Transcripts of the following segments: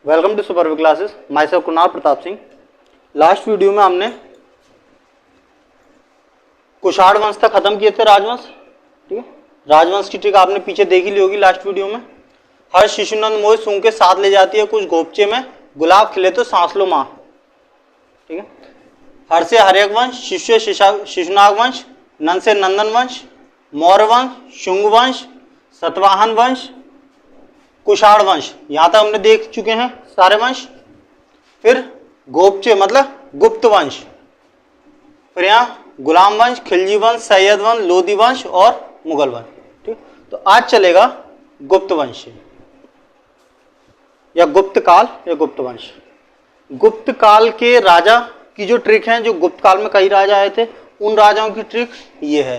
Welcome to super classes. Myself Kunal Pratap Singh. Last video में हमने कुषाण वंश तक खत्म किए थे, राजवंश। ठीक है, राजवंश की ट्रिक आपने पीछे देखी ली होगी लास्ट वीडियो में। हर शिशुनंद मोह सूंघ के साथ ले जाती है, कुछ गोपचे में गुलाब खिले तो सांस लो माँ। ठीक है, हर से हर्यक वंश, शिशु शिशुनाग वंश, नंद से नंदन वंश, मौर्य वंश, शुंग वंश, सतवाहन वंश, कुषाण वंश, यहां तक हमने देख चुके हैं सारे वंश। फिर गोपचे मतलब गुप्त वंश, फिर यहाँ गुलाम वंश, खिलजी वंश, सैयद वंश, लोधी वंश और मुगल वंश। ठीक, तो आज चलेगा गुप्त वंश या गुप्त काल या गुप्त वंश। गुप्त काल के राजा की जो ट्रिक है, जो गुप्त काल में कई राजा आए थे, उन राजाओं की ट्रिक ये है।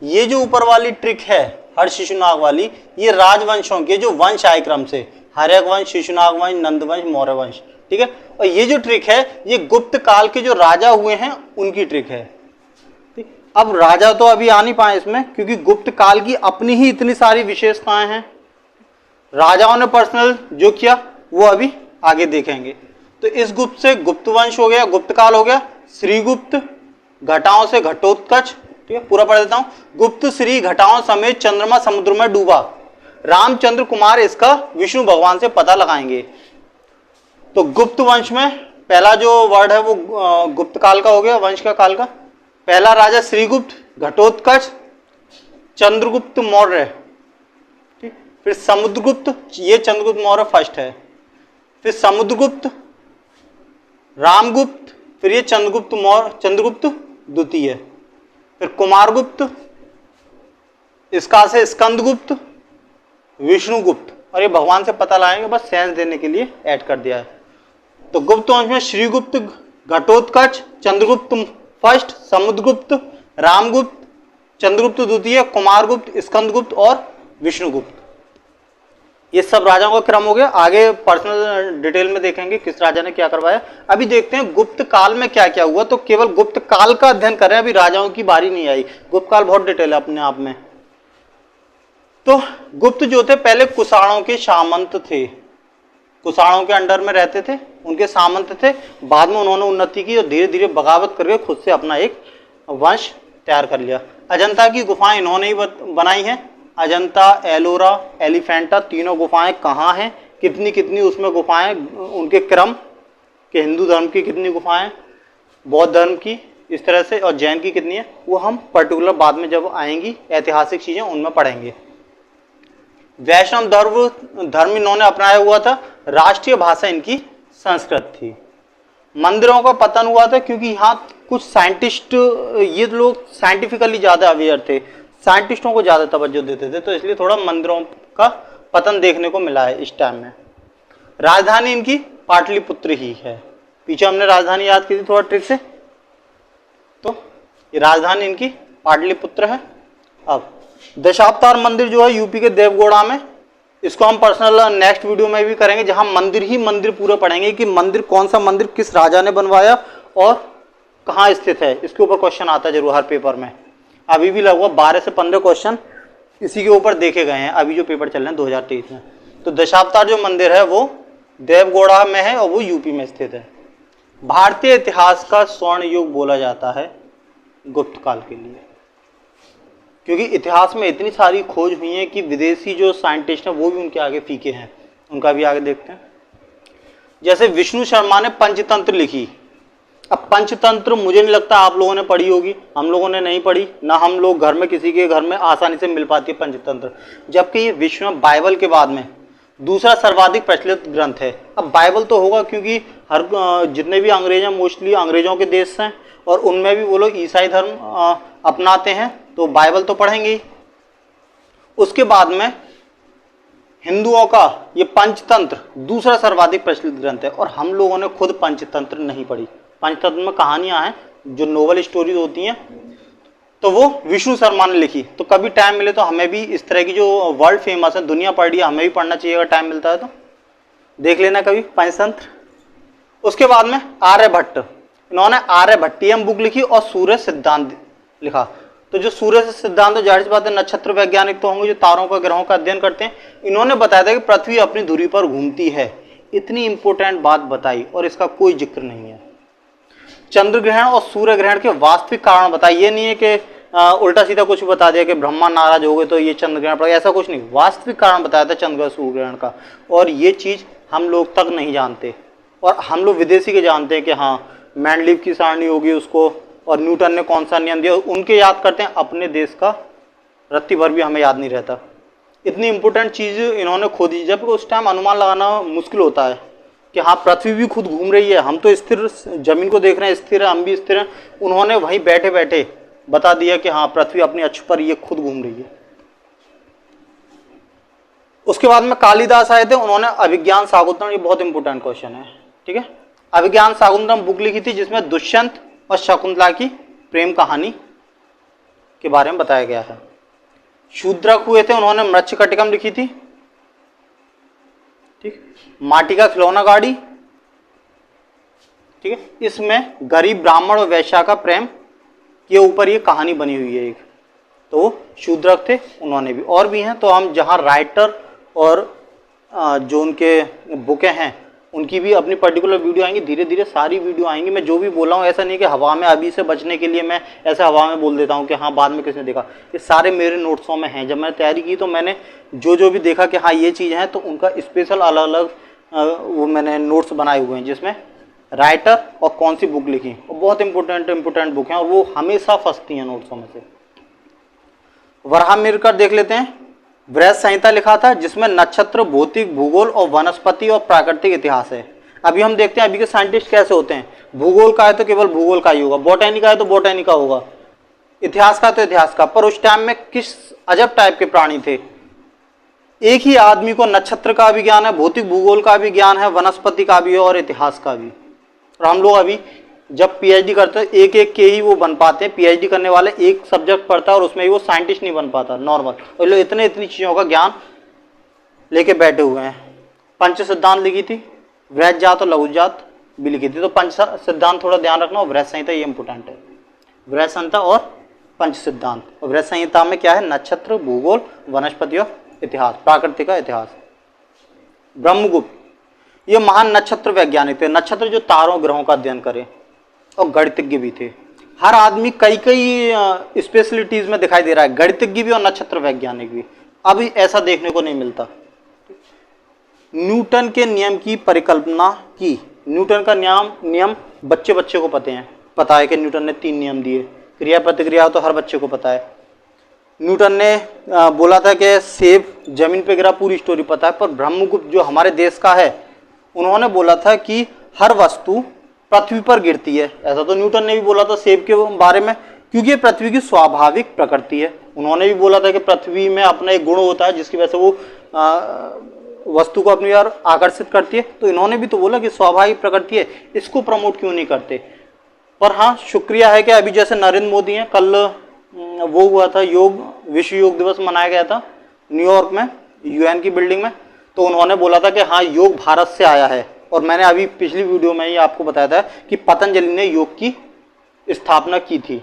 ये जो ऊपर वाली ट्रिक है हर शिशुनाग वाली, ये राजवंशों के जो वंश आए क्रम से, हर्यक वंश, शिशुनाग वंश, नंद वंश, मौर्य वंश। ठीक है, और ये जो ट्रिक है ये गुप्त काल के जो राजा हुए हैं उनकी ट्रिक है। ठीक, अब राजा तो अभी आ नहीं पाए इसमें, क्योंकि गुप्त काल की अपनी ही इतनी सारी विशेषताएं हैं। राजाओं ने पर्सनल जो किया वो अभी आगे देखेंगे। तो इस गुप्त से गुप्त वंश हो गया, गुप्त काल हो गया। श्रीगुप्त, घटाओं से घटोत्कच। ठीक है, पूरा पढ़ देता हूं। गुप्त श्री घटाओं समेत चंद्रमा समुद्र में डूबा, रामचंद्र कुमार इसका विष्णु भगवान से पता लगाएंगे। तो गुप्त वंश में पहला जो वर्ड है वो गुप्त काल का हो गया, वंश का काल का। पहला राजा श्रीगुप्त, घटोत्कच, चंद्रगुप्त मौर्य। ठीक, फिर समुद्रगुप्त, ये चंद्रगुप्त मौर्य फर्स्ट है। फिर समुद्रगुप्त, रामगुप्त, फिर ये चंद्रगुप्त मौर्य, चंद्रगुप्त द्वितीय। फिर कुमारगुप्त, इसका से स्कंदगुप्त, विष्णुगुप्त, और ये भगवान से पता लाएंगे, बस सेंस देने के लिए ऐड कर दिया है। तो गुप्त वंश में श्रीगुप्त, घटोत्कच, चंद्रगुप्त फर्स्ट, समुद्रगुप्त, रामगुप्त, चंद्रगुप्त द्वितीय, कुमारगुप्त, स्कंदगुप्त और विष्णुगुप्त। ये सब राजाओं का क्रम हो गया। आगे पर्सनल डिटेल में देखेंगे किस राजा ने क्या करवाया। अभी देखते हैं गुप्त काल में क्या क्या हुआ। तो केवल गुप्त काल का अध्ययन कर रहे हैं, अभी राजाओं की बारी नहीं आई। गुप्त काल बहुत डिटेल है अपने आप में। तो गुप्त जो थे पहले कुषाणों के सामंत थे, कुषाणों के अंडर में रहते थे, उनके सामंत थे। बाद में उन्होंने उन्नति की और धीरे धीरे बगावत करके खुद से अपना एक वंश तैयार कर लिया। अजंता की गुफाएं इन्होंने ही बनाई हैं। अजंता, एलोरा, एलिफेंटा, तीनों गुफाएं कहाँ हैं, कितनी कितनी उसमें गुफाएं, उनके क्रम के, हिंदू धर्म की कितनी गुफाएं, बौद्ध धर्म की, इस तरह से, और जैन की कितनी है, वो हम पर्टिकुलर बाद में जब आएंगी ऐतिहासिक चीजें उनमें पढ़ेंगे। वैष्णव धर्म इन्होंने अपनाया हुआ था। राष्ट्रीय भाषा इनकी संस्कृत थी। मंदिरों का पतन हुआ था क्योंकि यहाँ कुछ साइंटिस्ट, ये लोग साइंटिफिकली ज्यादा अवेयर थे, साइंटिस्टों को ज्यादा तवज्जो देते थे, तो इसलिए थोड़ा मंदिरों का पतन देखने को मिला है इस टाइम में। राजधानी इनकी पाटलिपुत्र ही है। पीछे हमने राजधानी याद की थी थोड़ा ट्रिक से, तो ये राजधानी इनकी पाटलिपुत्र है। अब दशावतार मंदिर जो है यूपी के देवगौड़ा में, इसको हम पर्सनल नेक्स्ट वीडियो में भी करेंगे, जहां मंदिर ही मंदिर पूरा पढ़ेंगे कि मंदिर कौन सा मंदिर किस राजा ने बनवाया और कहाँ स्थित है। इसके ऊपर क्वेश्चन आता है जरूर हर पेपर में। अभी भी लगभग 12 से 15 क्वेश्चन इसी के ऊपर देखे गए हैं अभी जो पेपर चल रहे हैं 2023 में। तो दशावतार जो मंदिर है वो देवगौड़ा में है और वो यूपी में स्थित है। भारतीय इतिहास का स्वर्ण युग बोला जाता है गुप्त काल के लिए, क्योंकि इतिहास में इतनी सारी खोज हुई है कि विदेशी जो साइंटिस्ट हैं वो भी उनके आगे फीके हैं। उनका भी आगे देखते हैं। जैसे विष्णु शर्मा ने पंचतंत्र लिखी। अब पंचतंत्र मुझे नहीं लगता आप लोगों ने पढ़ी होगी, हम लोगों ने नहीं पढ़ी ना, हम लोग घर में किसी के घर में आसानी से मिल पाती है पंचतंत्र, जबकि ये विश्व में बाइबल के बाद में दूसरा सर्वाधिक प्रचलित ग्रंथ है। अब बाइबल तो होगा क्योंकि हर जितने भी अंग्रेज हैं मोस्टली अंग्रेजों के देश हैं और उनमें भी वो लोग ईसाई धर्म अपनाते हैं, तो बाइबल तो पढ़ेंगे ही। उसके बाद में हिंदुओं का ये पंचतंत्र दूसरा सर्वाधिक प्रचलित ग्रंथ है, और हम लोगों ने खुद पंचतंत्र नहीं पढ़ी। पंचतंत्र में कहानियां हैं जो नोवेल स्टोरीज होती हैं, तो वो विष्णु शर्मा ने लिखी। तो कभी टाइम मिले तो हमें भी इस तरह की जो वर्ल्ड फेमस है, दुनिया पढ़ रही है, हमें भी पढ़ना चाहिए अगर टाइम मिलता है तो देख लेना कभी पंचतंत्र। उसके बाद में आर्यभट्ट, इन्होंने आर्यभट्टियम बुक लिखी और सूर्य सिद्धांत लिखा। तो जो सूर्य से सिद्धांत, जाहिर सी बात है नक्षत्र वैज्ञानिक तो होंगे जो तारों का ग्रहों का अध्ययन करते हैं। इन्होंने बताया था कि पृथ्वी अपनी धुरी पर घूमती है, इतनी इंपॉर्टेंट बात बताई और इसका कोई जिक्र नहीं है। चंद्र ग्रहण और सूर्य ग्रहण के वास्तविक कारण बताए। ये नहीं है कि उल्टा सीधा कुछ बता दिया कि ब्रह्मा नाराज हो गए तो ये चंद्र ग्रहण पड़ा, ऐसा कुछ नहीं। वास्तविक कारण बताया था चंद्र ग्रहण सूर्य ग्रहण का, और ये चीज हम लोग तक नहीं जानते, और हम लोग विदेशी के जानते हैं कि हाँ मैंडलीव की सारणी होगी उसको, और न्यूटन ने कौन सा नियम दिया उनके याद करते हैं। अपने देश का रत्ती भर भी हमें याद नहीं रहता। इतनी इंपॉर्टेंट चीज इन्होंने खोद दी, जब उस टाइम अनुमान लगाना मुश्किल होता है कि हाँ पृथ्वी भी खुद घूम रही है, हम तो स्थिर जमीन को देख रहे हैं, स्थिर है, हम भी स्थिर हैं। उन्होंने वहीं बैठे बैठे बता दिया कि हाँ पृथ्वी अपनी अक्ष पर ये खुद घूम रही है। उसके बाद में कालिदास आए थे, उन्होंने अभिज्ञान शाकुंतलम, ये बहुत इंपॉर्टेंट क्वेश्चन है, ठीक है। अभिज्ञान शाकुंतलम बुक लिखी थी जिसमें दुष्यंत और शकुंतला की प्रेम कहानी के बारे में बताया गया है। शूद्रक हुए थे, उन्होंने मृच्छकटिकम लिखी थी, ठीक। माटी का खिलौना गाड़ी, ठीक है। इसमें गरीब ब्राह्मण और वैश्या का प्रेम के ऊपर ये कहानी बनी हुई है एक, तो शूद्रक थे उन्होंने भी, और भी हैं। तो हम जहां राइटर और जो उनके बुकें हैं उनकी भी अपनी पर्टिकुलर वीडियो आएंगी, धीरे धीरे सारी वीडियो आएंगी। मैं जो भी बोल रहा हूँ ऐसा नहीं कि हवा में अभी से बचने के लिए मैं ऐसे हवा में बोल देता हूँ कि हाँ बाद में किसने देखा, ये सारे मेरे नोट्सों में हैं। जब मैंने तैयारी की तो मैंने जो भी देखा कि हाँ ये चीज़ है, तो उनका स्पेशल अलग अलग वो मैंने नोट्स बनाए हुए हैं जिसमें राइटर और कौन सी बुक लिखी, और बहुत इंपॉर्टेंट बुक हैं और वो हमेशा फंसती हैं नोट्सों में से। वराहमिहिर देख लेते हैं। बृहद संहिता लिखा था जिसमें नक्षत्र, भौतिक, भूगोल और वनस्पति और प्राकृतिक इतिहास है। अभी हम देखते हैं अभी के साइंटिस्ट कैसे होते हैं, भूगोल का है तो केवल भूगोल का ही होगा, बॉटनी का है तो बॉटनी का होगा, इतिहास का तो इतिहास का। पर उस टाइम में किस अजब टाइप के प्राणी थे, एक ही आदमी को नक्षत्र का भी ज्ञान है, भौतिक भूगोल का भी ज्ञान है, वनस्पति का भी है और इतिहास का भी। और हम लोग अभी जब पीएचडी करते हैं एक एक के ही वो बन पाते हैं, पीएचडी करने वाले एक सब्जेक्ट पढ़ता है और उसमें ही वो साइंटिस्ट नहीं बन पाता नॉर्मल, और लोग इतनी चीज़ों का ज्ञान लेके बैठे हुए हैं। पंच सिद्धांत लिखी थी, वृहत जात और लघु जात भी लिखी थी। तो पंच सिद्धांत थोड़ा ध्यान रखना, और वृहत संहिता ये इंपॉर्टेंट है, वृहत संहिता और पंच सिद्धांत। और वृहत संहिता में क्या है, नक्षत्र, भूगोल, वनस्पति और इतिहास, प्राकृतिक का इतिहास। ब्रह्मगुप्त ये महान नक्षत्र वैज्ञानिक थे, नक्षत्र जो तारों ग्रहों का अध्ययन करे, और गणितज्ञ भी थे। हर आदमी कई कई स्पेशलिटीज में दिखाई दे रहा है, गणितज्ञ भी और नक्षत्र वैज्ञानिक भी, अभी ऐसा देखने को नहीं मिलता। न्यूटन के नियम की परिकल्पना की। न्यूटन का नियम बच्चे को पता है कि न्यूटन ने 3 नियम दिए, क्रिया प्रतिक्रिया तो हर बच्चे को पता है। न्यूटन ने बोला था कि सेब जमीन पे गिरा, पूरी स्टोरी पता है। पर ब्रह्मगुप्त जो हमारे देश का है, उन्होंने बोला था कि हर वस्तु पृथ्वी पर गिरती है। ऐसा तो न्यूटन ने भी बोला था सेब के बारे में, क्योंकि ये पृथ्वी की स्वाभाविक प्रकृति है। उन्होंने भी बोला था कि पृथ्वी में अपना एक गुण होता है जिसकी वजह से वो वस्तु को अपनी ओर आकर्षित करती है। तो इन्होंने भी तो बोला कि स्वाभाविक प्रकृति है, इसको प्रमोट क्यों नहीं करते। पर हाँ, शुक्रिया है कि अभी जैसे नरेंद्र मोदी हैं, कल वो हुआ था विश्व योग दिवस मनाया गया था न्यूयॉर्क में, यूएन की बिल्डिंग में। तो उन्होंने बोला था कि हाँ योग भारत से आया है, और मैंने अभी पिछली वीडियो में ही आपको बताया था कि पतंजलि ने योग की स्थापना की थी।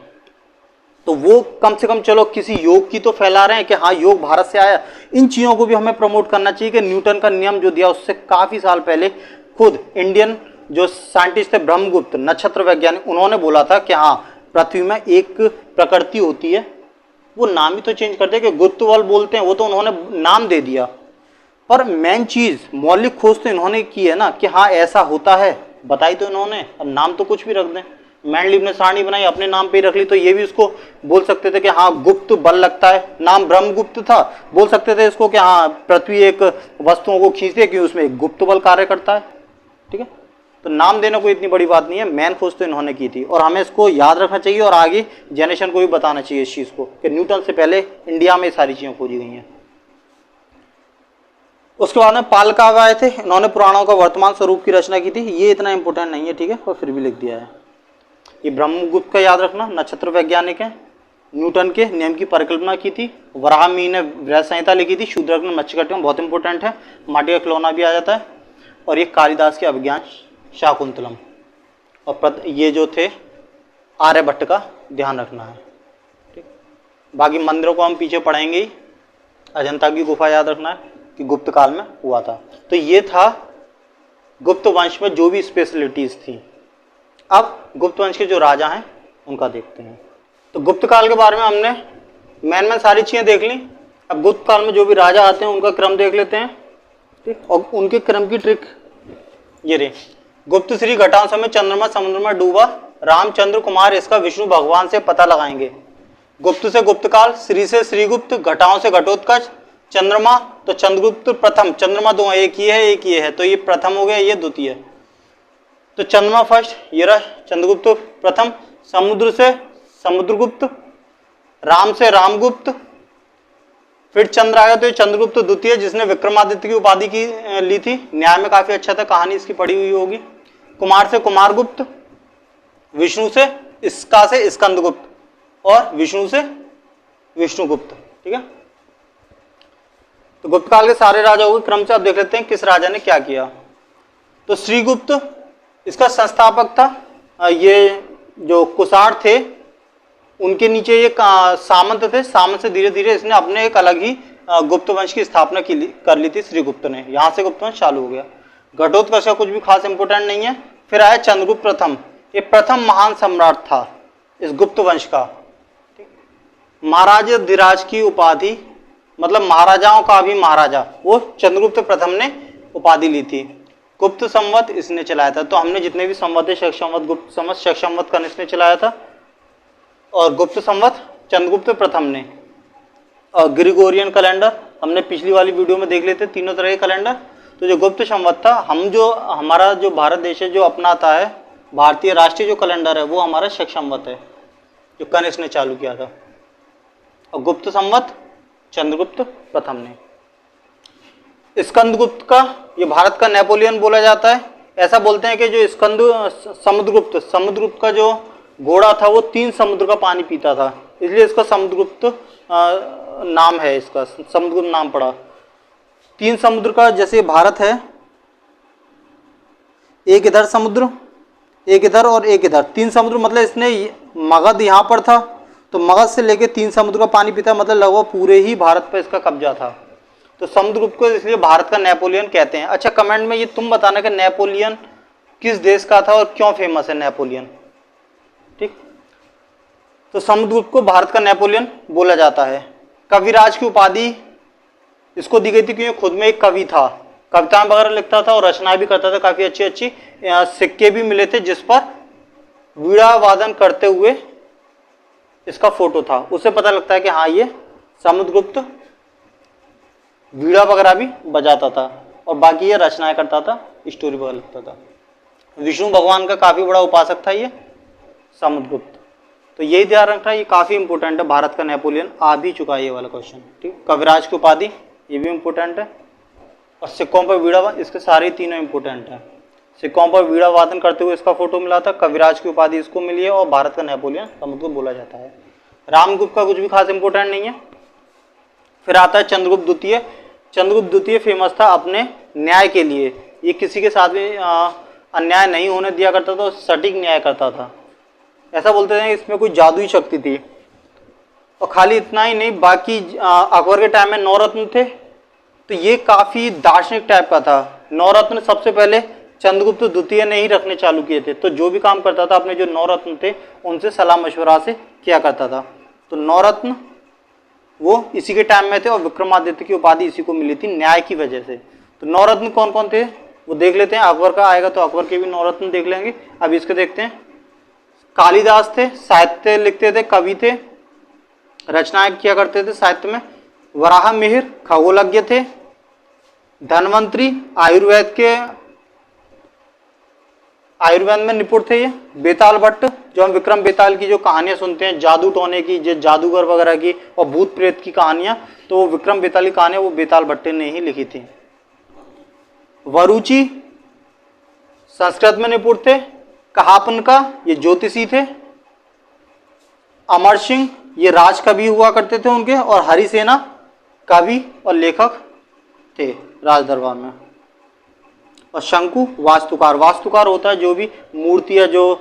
तो वो कम से कम चलो किसी योग की तो फैला रहे हैं कि हाँ योग भारत से आया। इन चीज़ों को भी हमें प्रमोट करना चाहिए कि न्यूटन का नियम जो दिया उससे काफ़ी साल पहले खुद इंडियन जो साइंटिस्ट थे ब्रह्मगुप्त नक्षत्र वैज्ञानिक, उन्होंने बोला था कि हाँ पृथ्वी में एक प्रकृति होती है। वो नाम ही तो चेंज करते कि गुप्त बल बोलते हैं, वो तो उन्होंने नाम दे दिया। पर मेन चीज मौलिक खोज तो इन्होंने की है ना कि हाँ ऐसा होता है, बताई तो इन्होंने। अब नाम तो कुछ भी रख दें, मैंडलीव ने सारणी बनाई अपने नाम पे ही रख ली, तो ये भी इसको बोल सकते थे कि हाँ गुप्त बल लगता है, नाम ब्रह्मगुप्त था, बोल सकते थे इसको कि हाँ पृथ्वी एक वस्तुओं को खींचती है क्योंकि उसमें एक गुप्त बल कार्य करता है, ठीक है। तो नाम देना कोई इतनी बड़ी बात नहीं है, मेन खोज तो इन्होंने की थी और हमें इसको याद रखना चाहिए और आगे जनरेशन को भी बताना चाहिए इस चीज़ को कि न्यूटन से पहले इंडिया में सारी चीज़ें खोजी गई हैं। उसके बाद में पालकाव आए थे, इन्होंने पुराणों का वर्तमान स्वरूप की रचना की थी। ये इतना इंपॉर्टेंट नहीं है, ठीक है, और फिर भी लिख दिया है। ये ब्रह्मगुप्त का याद रखना, नक्षत्र वैज्ञानिक है। न्यूटन के नियम की परिकल्पना की थी। वराहमिहिर ने बृहद संहिता लिखी थी। शूद्रक ने मत्स्यकटिकम, बहुत इंपॉर्टेंट है। माटी का खिलौना भी आ जाता है। और ये कालिदास के अभिज्ञान शाकुंतलम। और ये जो थे आर्यभट्ट का ध्यान रखना है, ठीक। बाकी मंदिरों को हम पीछे पढ़ेंगे ही। अजंता की गुफा याद रखना है कि गुप्त काल में हुआ था। तो ये था गुप्त वंश में जो भी स्पेशलिटीज थी। अब गुप्त वंश के जो राजा हैं उनका देखते हैं। तो गुप्त काल के बारे में हमने मैन सारी चीजें देख ली। अब गुप्त काल में जो भी राजा आते हैं उनका क्रम देख लेते हैं, ठीक। और उनके क्रम की ट्रिक ये रही। गुप्त श्री घटाओं समय चंद्रमा समुद्र में डूबा, रामचंद्र कुमार इसका विष्णु भगवान से पता लगाएंगे। गुप्त से गुप्त काल, श्री से श्रीगुप्त, घटाओं से घटोत्कच, चंद्रमा तो चंद्रगुप्त प्रथम, चंद्रमा दो एक ही है एक ये है, तो ये प्रथम हो गया, ये द्वितीय। तो चंद्रमा फर्स्ट, ये रहा चंद्रगुप्त प्रथम। समुद्र से समुद्रगुप्त, राम से रामगुप्त, फिर चंद्र आ गया तो ये चंद्रगुप्त द्वितीय, जिसने विक्रमादित्य की उपाधि की ली थी। न्याय में काफी अच्छा था, कहानी इसकी पढ़ी हुई होगी। कुमार से कुमारगुप्त, विष्णु से इसका से स्कंदगुप्त, और विष्णु से विष्णुगुप्त, ठीक है। तो गुप्त काल के सारे राजाओं के क्रम से आप देख लेते हैं किस राजा ने क्या किया। तो श्रीगुप्त इसका संस्थापक था। ये जो कुषाण थे उनके नीचे ये सामंत थे। सामंत से धीरे धीरे इसने अपने एक अलग ही गुप्त वंश की स्थापना कर ली थी श्रीगुप्त ने। यहां से गुप्त वंश चालू हो गया। घटोत्कच का कुछ भी खास इंपोर्टेंट नहीं है। फिर आया चंद्रगुप्त प्रथम, ये प्रथम महान सम्राट था इस गुप्त वंश का। महाराज धीराज की उपाधि, मतलब महाराजाओं का भी महाराजा, वो चंद्रगुप्त प्रथम ने उपाधि ली थी। गुप्त संवत इसने चलाया था। तो हमने जितने भी संवत है, शक संवत, गुप्त संवत, शक संवत का इसने चलाया था, और गुप्त संवत चंद्रगुप्त प्रथम ने। और ग्रिगोरियन कैलेंडर हमने पिछली वाली वीडियो में देख लेते, तीनों तरह के कैलेंडर। तो जो गुप्त संवत था, हमारा जो भारत देश है जो अपनाता है, भारतीय राष्ट्रीय जो कैलेंडर है वो हमारा शक संवत है, जो कनिष्क ने चालू किया था। और गुप्त संवत चंद्रगुप्त प्रथम ने। स्कंदगुप्त का, ये भारत का नेपोलियन बोला जाता है। ऐसा बोलते हैं कि जो समुद्रगुप्त का जो घोड़ा था वो 3 समुद्र का पानी पीता था, इसलिए इसका समुद्रगुप्त नाम है, इसका समुद्रगुप्त नाम पड़ा। 3 समुद्र का, जैसे भारत है, एक इधर समुद्र, एक इधर और एक इधर, 3 समुद्र। मतलब इसने मगध यहाँ पर था, तो मगध से लेके 3 समुद्र का पानी पीता, मतलब लगभग पूरे ही भारत पर इसका कब्जा था। तो समुद्रगुप्त को इसलिए भारत का नेपोलियन कहते हैं। अच्छा, कमेंट में ये तुम बताना कि नेपोलियन किस देश का था और क्यों फेमस है नेपोलियन, ठीक। तो समुद्रगुप्त को भारत का नेपोलियन बोला जाता है। कविराज की उपाधि इसको दी गई थी क्योंकि खुद में एक कवि था, कविताएं वगैरह लिखता था और रचनाएं भी करता था। काफी अच्छी अच्छी सिक्के भी मिले थे जिस पर वीणा वादन करते हुए इसका फोटो था। उससे पता लगता है कि हाँ, ये समुद्रगुप्त वीणा वगैरह भी बजाता था और बाकी ये रचनाएं करता था, स्टोरी वगैरह लिखता था। विष्णु भगवान का काफी बड़ा उपासक था ये समुद्रगुप्त। तो यही ध्यान रखना, ये काफी इंपोर्टेंट है। भारत का नेपोलियन आ भी चुका है ये वाला क्वेश्चन, ठीक। कविराज की उपाधि ये भी इंपोर्टेंट है। और सिक्कों पर वीणा, इसके सारे तीनों इंपोर्टेंट है। सिक्कों पर वीणा वादन करते हुए इसका फोटो मिला था। कविराज की उपाधि इसको मिली है और भारत का नेपोलियन समुद्रगुप्त बोला जाता है। रामगुप्त का कुछ भी खास इंपोर्टेंट नहीं है। फिर आता है चंद्रगुप्त द्वितीय। चंद्रगुप्त द्वितीय फेमस था अपने न्याय के लिए। ये किसी के साथ भी अन्याय नहीं होने दिया करता था, सटीक न्याय करता था। ऐसा बोलते हैं इसमें कोई जादुई शक्ति थी। और खाली इतना ही नहीं, बाकी अकबर के टाइम में 9 रत्न थे, तो ये काफी दार्शनिक टाइप का था। 9 रत्न सबसे पहले चंद्रगुप्त द्वितीय ने ही रखने चालू किए थे। तो जो भी काम करता था अपने जो 9 रत्न थे उनसे सलाह मशवरा से किया करता था। तो 9 रत्न वो इसी के टाइम में थे और विक्रमादित्य की उपाधि इसी को मिली थी न्याय की वजह से। तो 9 रत्न कौन कौन थे वो देख लेते हैं। अकबर का आएगा तो अकबर के भी 9 रत्न देख लेंगे। अब इसके देखते हैं। कालिदास थे, साहित्य लिखते थे, कवि थे, रचनाएं किया करते थे साहित्य में। वराह मिहिर खगोलज्ञ थे। धनवंतरी आयुर्वेद में निपुण थे ये। बेताल भट्ट, जो हम विक्रम बेताल की जो कहानियां सुनते हैं, जादू टोने की, जो जादूगर वगैरह की और भूत प्रेत की कहानियां, तो वो विक्रम बेताल की कहानियां वो बेताल भट्ट ने ही लिखी थी। वरुचि संस्कृत में निपुण थे। कहापन का ये ज्योतिषी थे। अमर सिंह ये राजकवि हुआ करते थे उनके। और हरिसेना कवि और लेखक थे राज दरबार में। और शंकु वास्तुकार। वास्तुकार होता है जो भी मूर्ति या जो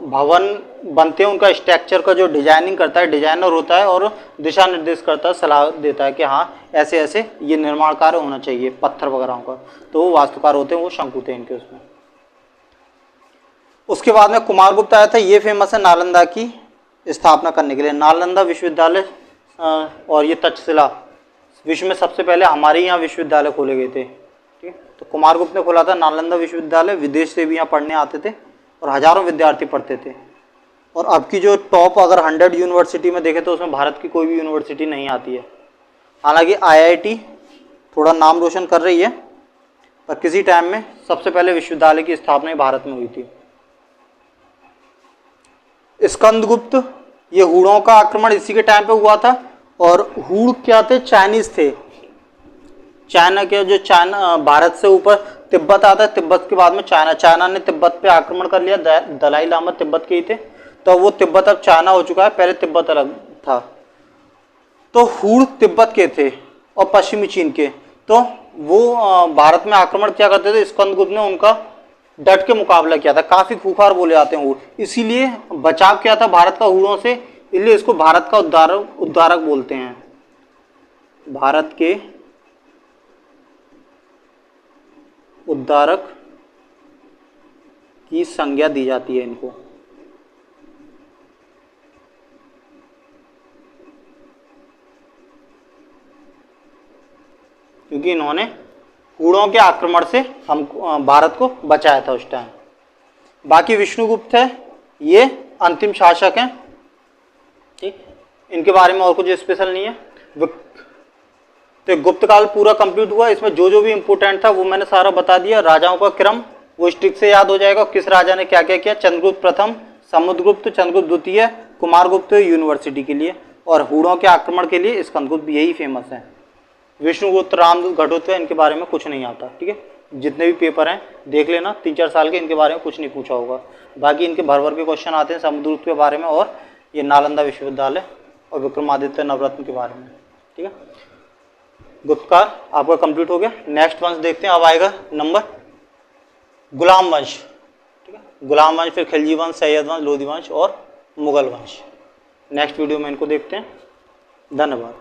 भवन बनते हैं उनका स्ट्रक्चर का जो डिजाइनिंग करता है डिजाइनर होता है, और दिशा निर्देश करता है, सलाह देता है कि हाँ ऐसे ऐसे ये निर्माण कार्य होना चाहिए पत्थर वगैरह का, तो वो वास्तुकार होते हैं, वो शंकु थे इनके उसमें। उसके बाद में कुमारगुप्त आया था, ये फेमस है नालंदा की स्थापना करने के लिए। नालंदा विश्वविद्यालय और ये तक्षशिला विश्व में सबसे पहले हमारे यहाँ विश्वविद्यालय खोले गए थे, ठीक है। तो कुमारगुप्त ने खोला था नालंदा विश्वविद्यालय, विदेश से भी यहाँ पढ़ने आते थे और हजारों विद्यार्थी पढ़ते थे। और अब की जो टॉप अगर 100 यूनिवर्सिटी में देखें तो उसमें भारत की कोई भी यूनिवर्सिटी नहीं आती है। हालांकि IIT थोड़ा नाम रोशन कर रही है, पर किसी टाइम में सबसे पहले विश्वविद्यालय की स्थापना भारत में हुई थी। स्कंदगुप्त, ये हूणों का आक्रमण इसी के टाइम पे हुआ था, और हूण क्या थे, चाइनीज थे। चाइना के जो चाइना भारत से ऊपर तिब्बत आता है, तिब्बत के बाद में चाइना ने तिब्बत पे आक्रमण कर लिया। दलाई लामा तिब्बत के ही थे, तो वो तिब्बत अब चाइना हो चुका है, पहले तिब्बत अलग था। तो हूण तिब्बत के थे और पश्चिमी चीन के, तो वो भारत में आक्रमण क्या करते थे। स्कंदगुप्त ने उनका डट के मुकाबला किया था। काफी खूंखार बोले जाते हैं हूण, इसीलिए बचाव किया था भारत का हूणों से, इसलिए इसको भारत का उद्धारक बोलते हैं। भारत के उद्धारक की संज्ञा दी जाती है इनको। क्योंकि इन्होंने हूणों के आक्रमण से हम भारत को बचाया था उस टाइम। बाकी विष्णुगुप्त है, ये अंतिम शासक हैं, ठीक। इनके बारे में और कुछ स्पेशल नहीं है। तो गुप्त काल पूरा कंप्लीट हुआ। इसमें जो जो भी इंपोर्टेंट था वो मैंने सारा बता दिया। राजाओं का क्रम वो स्ट्रिक से याद हो जाएगा, किस राजा ने क्या क्या किया। चंद्रगुप्त प्रथम, समुद्रगुप्त, चंद्रगुप्त द्वितीय, कुमारगुप्त यूनिवर्सिटी के लिए, और हूणों के आक्रमण के लिए स्कंदगुप्त, यही फेमस है। विष्णुगुप्त, रामदूत, घटोत्कच इनके बारे में कुछ नहीं आता, ठीक है। जितने भी पेपर हैं देख लेना, 3-4 साल के, इनके बारे में कुछ नहीं पूछा होगा। बाकी इनके भर भर के क्वेश्चन आते हैं समुद्रगुप्त के बारे में, और ये नालंदा विश्वविद्यालय और विक्रमादित्य नवरत्न के बारे में, ठीक है। गुप्तकाल आपका कंप्लीट हो गया। नेक्स्ट वंश देखते हैं, अब आएगा नंबर गुलाम वंश, ठीक है। गुलाम वंश, फिर खिलजी वंश, सैयद वंश, लोधी वंश और मुगल वंश। नेक्स्ट वीडियो में इनको देखते हैं। धन्यवाद।